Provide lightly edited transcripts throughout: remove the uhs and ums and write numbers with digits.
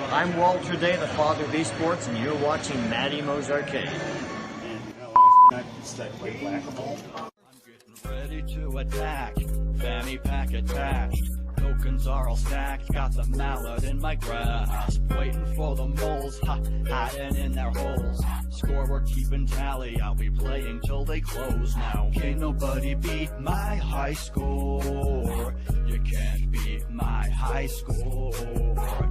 I'm Walter Day, the father of esports, and you're watching Matty Mo's Arcade. I'm getting ready to attack. Fanny pack attached. Tokens are all stacked. Got the mallet in my grasp. Waiting for the moles, hiding in their holes. Score, we're keeping tally. I'll be playing till they close now. Can't nobody beat my high score. You can't beat my high score.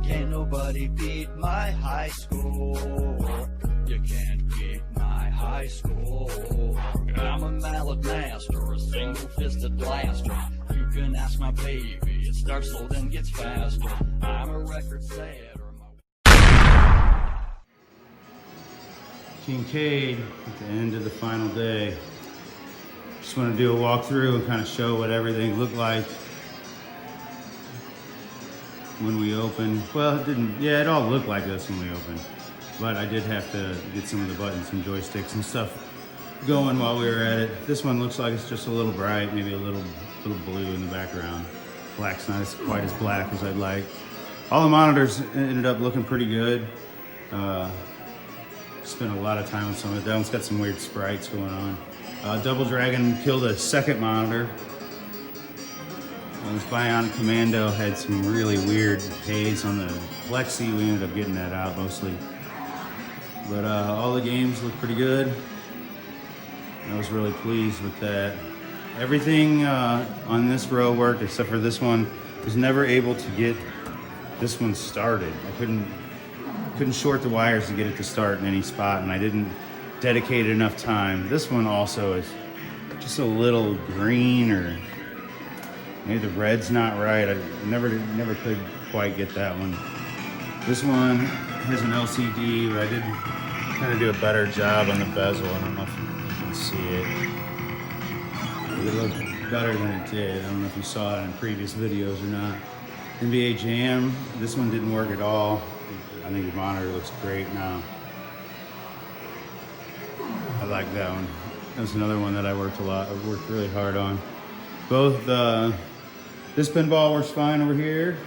Can't nobody beat my high score. You can't beat my high score. I'm a mallet master, a single-fisted blaster. You can ask my baby, it starts slow then gets faster. I'm a record setter. KingCade at the end of the final day. Just want to do a walkthrough and kind of show what everything looked like when we opened. Well, it didn't, yeah, it all looked like this when we opened, but I did have to get some of the buttons and joysticks and stuff going while we were at it. This one looks like it's just a little bright, maybe a little blue in the background. Black's not quite as black as I'd like. All the monitors ended up looking pretty good. Spent a lot of time on some of it. That one's got some weird sprites going on. Double Dragon killed a second monitor. This Bionic Commando had some really weird haze on the Plexi. We ended up getting that out mostly. But all the games look pretty good. I was really pleased with that. Everything on this row worked except for this one. I was never able to get this one started. I couldn't short the wires to get it to start in any spot, and I didn't dedicate enough time. This one also is just a little green, or maybe the red's not right. I never could quite get that one. This one has an LCD, but I did kind of do a better job on the bezel. I don't know if you can see it. It looked better than it did. I don't know if you saw it in previous videos or not. NBA Jam, this one didn't work at all. I think the monitor looks great now. I like that one. That was another one that I worked really hard on. Both, this pinball works fine over here.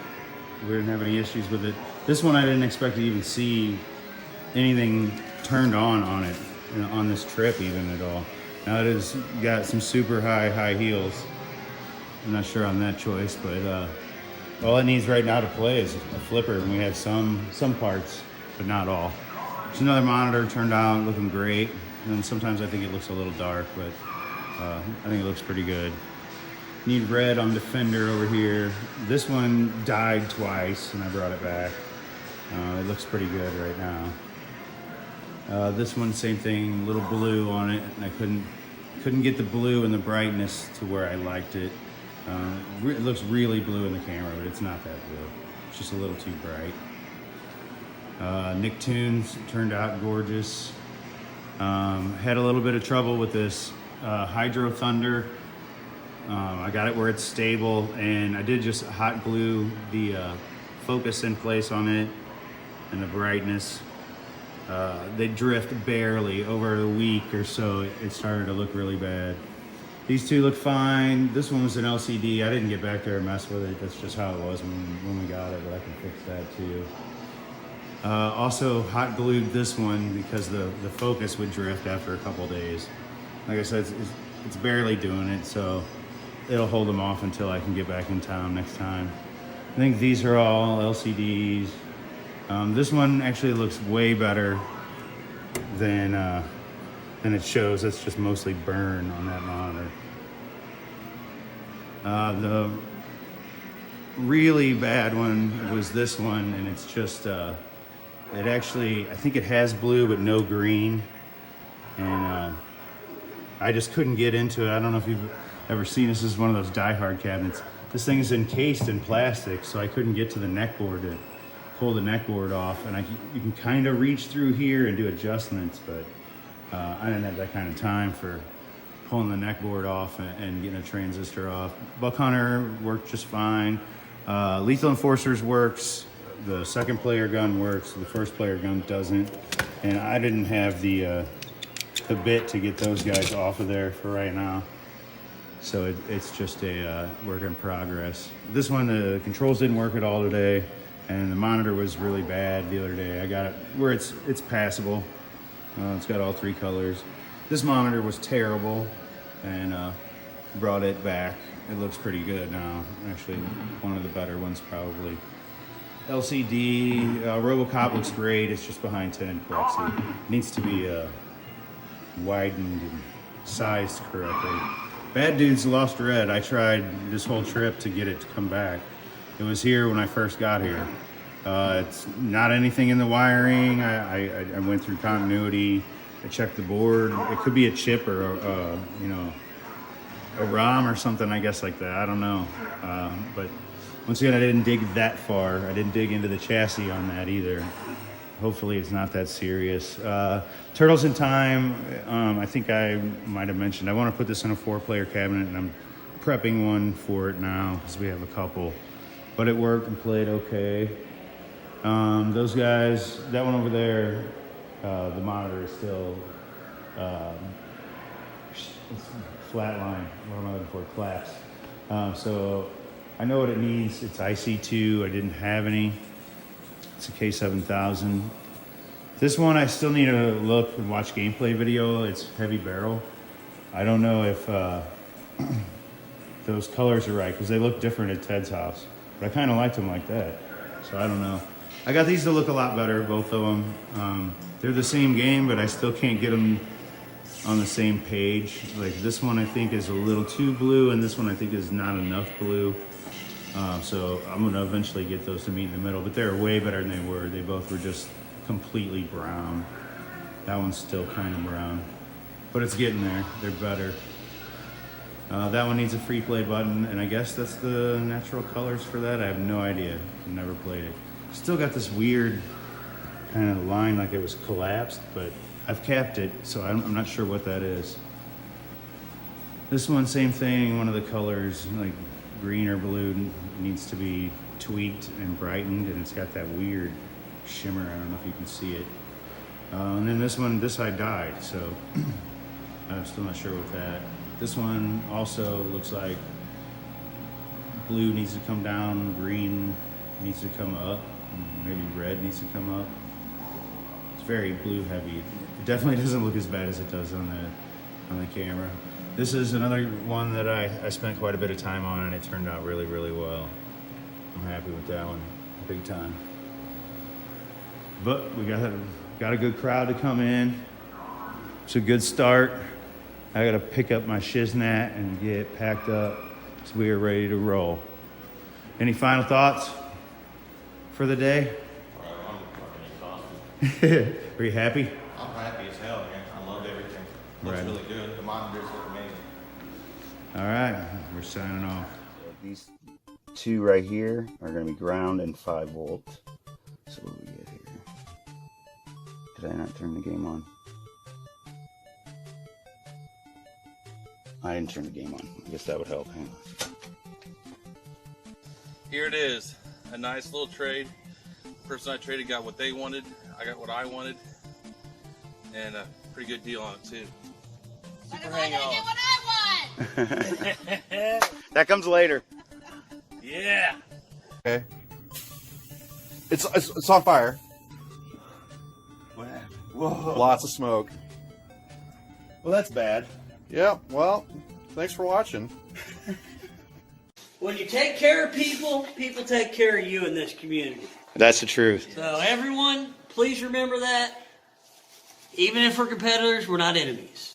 We didn't have any issues with it. This one I didn't expect to even see anything turned on it, you know, on this trip even at all. Now it has got some super high heels. I'm not sure on that choice, but all it needs right now to play is a flipper, and we have some parts, but not all. There's another monitor turned out, looking great. And sometimes I think it looks a little dark, but I think it looks pretty good. Need red on Defender over here. This one died twice, and I brought it back. It looks pretty good right now. This one, same thing, little blue on it, and I couldn't get the blue and the brightness to where I liked it. It looks really blue in the camera, but it's not that blue. It's just a little too bright. Nicktoons turned out gorgeous. Had a little bit of trouble with this Hydro Thunder. I got it where it's stable, and I did just hot glue the focus in place on it and the brightness. They drift barely. Over a week or so, it started to look really bad. These two look fine. This one was an LCD. I didn't get back there and mess with it. That's just how it was when we got it, but I can fix that too. Also hot glued this one because the focus would drift after a couple days. Like I said, it's barely doing it, so it'll hold them off until I can get back in town next time. I think these are all LCDs. This one actually looks way better than it shows. That's just mostly burn on that monitor. The really bad one was this one, and it's just it actually, I think it has blue but no green, and I just couldn't get into it. I don't know if you've ever seen this. This is one of those die-hard cabinets. This thing is encased in plastic, so I couldn't get to the neckboard to pull the neckboard off, and you can kind of reach through here and do adjustments, but I didn't have that kind of time for pulling the neckboard off and getting a transistor off. Buck Hunter worked just fine. Lethal Enforcers works. The second player gun works. The first player gun doesn't. And I didn't have the bit to get those guys off of there for right now. So it's just a work in progress. This one, the controls didn't work at all today. And the monitor was really bad the other day. I got it where it's passable. It's got all 3 colors. This monitor was terrible, and brought it back. It looks pretty good now. Actually, one of the better ones probably. LCD, RoboCop looks great. It's just behind 10 plexi. It needs to be widened and sized correctly. Bad Dude's Lost Red. I tried this whole trip to get it to come back. It was here when I first got here. It's not anything in the wiring. I went through continuity. I checked the board. It could be a chip or a ROM or something, I guess, like that. I don't know. But once again, I didn't dig that far. I didn't dig into the chassis on that either. Hopefully it's not that serious. Turtles in Time, I think I might have mentioned, I want to put this in a 4-player cabinet, and I'm prepping one for it now because we have a couple. But it worked and played okay. Those guys, that one over there, the monitor is still flatline. What am I looking for? Collapse. So I know what it needs. It's IC2. I didn't have any. It's a K7000. This one I still need to look and watch gameplay video. It's heavy barrel. I don't know if those colors are right because they look different at Ted's house. But I kind of liked them like that. So I don't know. I got these to look a lot better, both of them. They're the same game, but I still can't get them on the same page. Like this one I think is a little too blue, and this one I think is not enough blue. So I'm gonna eventually get those to meet in the middle, but they're way better than they were. They both were just completely brown. That one's still kind of brown, but it's getting there. They're better. That one needs a free play button, and I guess that's the natural colors for that. I have no idea. I've never played it. Still got this weird kind of line like it was collapsed, but I've capped it, so I'm not sure what that is. This one, same thing. One of the colors, like green or blue, needs to be tweaked and brightened, and it's got that weird shimmer. I don't know if you can see it. And then this one, this side died, so I'm still not sure with that. This one also looks like blue needs to come down, green needs to come up, maybe red needs to come up. It's very blue heavy. It definitely doesn't look as bad as it does on the camera. This is another one that I spent quite a bit of time on, and it turned out really, really well. I'm happy with that one, big time. But we got a good crowd to come in. It's a good start. I gotta pick up my shiznat and get packed up so we are ready to roll. Any final thoughts for the day? Are you happy? I'm happy as hell, man. I love everything. Looks really good. The monitors look amazing. All right, we're signing off. These 2 right here are gonna be ground and 5 volts. So what do we get here? Did I not turn the game on? I didn't turn the game on. I guess that would help. Hang on. Here it is. A nice little trade. The person I traded got what they wanted. I got what I wanted. And a pretty good deal on it too. Super hang on. Get what I want. That comes later. Yeah. Okay. It's on fire. Whoa. Lots of smoke. Well, that's bad. Yeah, well, thanks for watching. When you take care of people, people take care of you in this community. That's the truth. So everyone, please remember that. Even if we're competitors, we're not enemies.